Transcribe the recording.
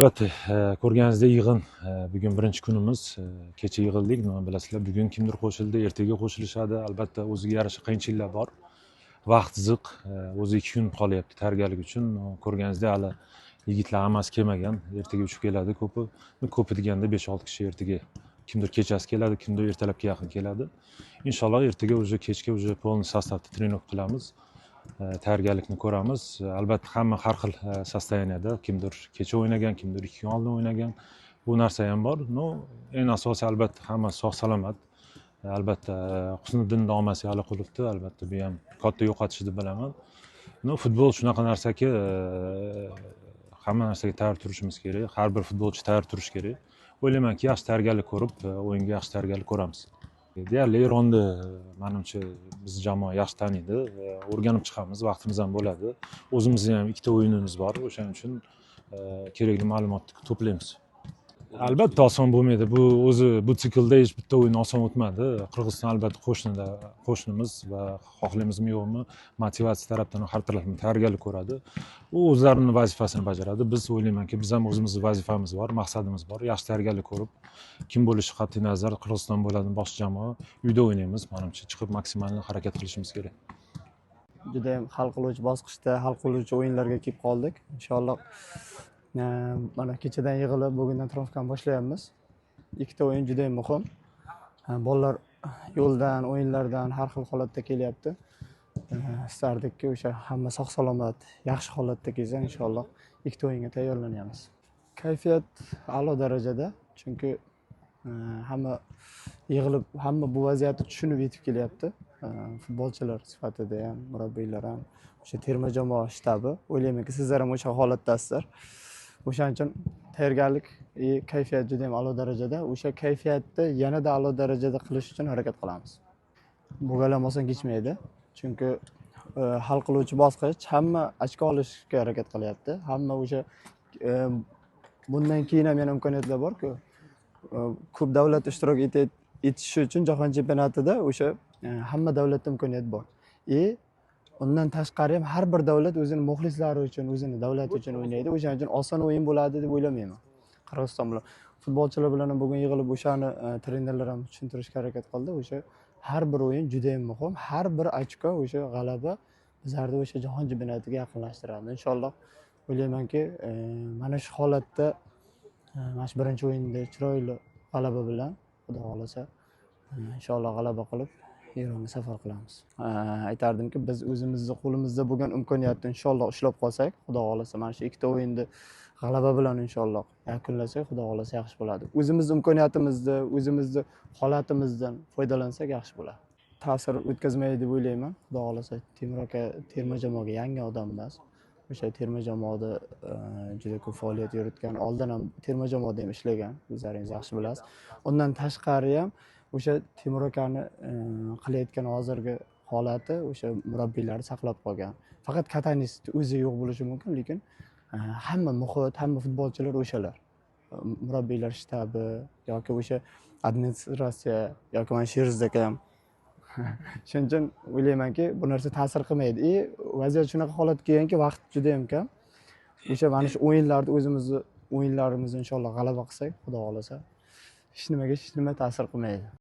Albatta, ko'rganingizdek yig'in bugun birinchi kunimiz. Kecha yig'ildik, nima bilasizlar, bugun kimdir qo'shildi, ertaga qo'shilishadi. Albatta, o'ziga yarasha qiyinchiliklar bor. Vaqt ziq, o'zi 2 kun qolyapti tayyorgarlik uchun. Ko'rganingizdek, hali yigitlar hammasi kelmagan. Ertaga uchib keladi ko'pi. Ko'pi deganda 5-6 kishi ertaga. Kimdir kechasi keladi, kimdir ertalabga yaqin keladi. Inshaalloh ertaga уже kechga уже полный составda trening qilamiz. Tayyorgarlikni ko'ramiz. Albatta hamma har xil состояниеda, kimdir kecha o'ynagan, kimdir 2 kun oldin o'ynagan. Bu narsa ham bor. No, eng asosiy albatta hamma sog' salomat. Albatta Husniddin Domasi Aliqulovni albatta bu ham katta yo'qotish deb bilaman. No, futbol shunaqa narsaki, hamma narsaga tayyor turishimiz kerak. Har bir futbolchi tayyor turishi kerak. O'ylaymanki, yaxshi tayyorgarlik ko'rib, o'yinga yaxshi tayyorgarlik ko'ramiz. Deyarli Eronni menimcha biz jamoa yaxshi taniydi. O'rganib chiqamiz, vaqtimiz ham bo'ladi. O'zimizning ham 2 ta o'yinimiz bor. O'shaning uchun kerakli ma'lumotni to'playmiz. Albatta oson bo'lmaydi. Bu o'zi bu siklda hech bitta o'yin oson o'tmadi. Qirg'iziston albatta qo'shnimiz va xohlaymizmi yo'qmi, motivatsiya tarafdan har taraflama tayyorgarlik ko'radi. U o'zlarining vazifasini bajaradi. Biz o'ylaymanki, biz ham o'zimizning vazifamiz bor, maqsadimiz bor. Yaxshi tayyorgarlik ko'rib, kim bo'lishi qat'iy nazar Qirg'iziston bo'ladi boshqa jamoa. Uyda o'ynaymiz, menimcha chiqib maksimal harakat qilishimiz kerak. Juda ham hal qiluvchi bosqichda hal qiluvchi o'yinlarga kelib qoldik. Inshaalloh mana kechadan yig'ilib, bugundan trenirovkani boshlayapmiz. 2 ta o'yin juda ham muhim. Bolalar yo'ldan, o'yinlardan har xil holatda kelyapti. Istardikki o'sha hamma sog' salomat, yaxshi holatda kelsa, inshaalloh 2 ta o'yinga tayyorlanamiz. Kayfiyat a'lo darajada, chunki hamma yig'ilib, hamma bu vaziyatni tushunib yetib kelyapti. Futbolchilar sifatida ham, murabbiylar ham, o'sha terma jamoa shtabi. O'ylaymanki, sizlar ham o'sha holatdasizlar. O'shaning uchun tayyorgarlik, kayfiyat juda ham a'lo darajada. O'sha kayfiyatni yanada a'lo darajada qilish uchun harakat qilamiz. Bu galam oson kechmaydi, chunki hal qiluvchi bosqich, hamma ochko olishga harakat qilyapti. Hamma o'sha bundan keyin ham yana imkoniyatlar bor-ku. Ko'p davlat ishtirok etishi uchun jahon chempionatida o'sha hamma davlatda imkoniyat bor. Undan tashqari ham har bir davlat o'zining muxlislari uchun, o'zining davlati uchun o'ynaydi. O'shaning uchun oson o'yin bo'ladi deb o'ylamayman. Qirg'iziston bilan futbolchilar bilan ham bugun yig'ilib o'shani trenerlar ham tushuntirishga harakat qildi. O'sha har bir o'yin juda ham muhim. Har bir ochko o'sha g'alaba bizlarni o'sha jahon chempionatiga yaqinlashtiradi. Inshaalloh o'ylaymanki, mana shu holatda mana shu birinchi o'yinda chiroyli g'alaba bilan, Xudo xolasa, inshaalloh g'alaba qilib Eronga safar qilamiz. Aytardimki, biz o'zimizning qo'limizda bo'lgan imkoniyatni inshaalloh ushlab qolsak, Xudo xolasa mana shu 2 ta o'yinni g'alaba bilan inshaalloh yakunlasak, Xudo xolasa yaxshi bo'ladi. O'zimizning imkoniyatimizni, o'zimizning holatimizdan foydalansak yaxshi bo'ladi. Ta'sir o'tkazmaydi deb o'ylayman. Xudo xolasa, Temur aka terma jamoaga yangi odam emas. O'sha terma jamoada juda ko'p faoliyat yuritgan, oldin ham terma jamoada ham ishlagan, o'zlaringiz yaxshi bilasiz. Undan tashqari ham o'sha Temur akani qilayotgan hozirgi holati o'sha murabbiylarni saqlab qolgan. Faqat katanist o'zi yo'q bo'lishi mumkin, lekin hamma muhit, hamma futbolchilar o'shalar. Murabbiylar shtabi yoki o'sha administratsiya yoki mana Sherzda ham. Shuning uchun o'ylaymanki, bu narsa ta'sir qilmaydi. Vaziyat shunaqa holatga kelganki, vaqt juda ham kam. O'sha mana shu o'yinlarda o'yinlarimizni inshaalloh g'alaba qilsak, Xudo xolasa, hech nima ta'sir qilmaydi.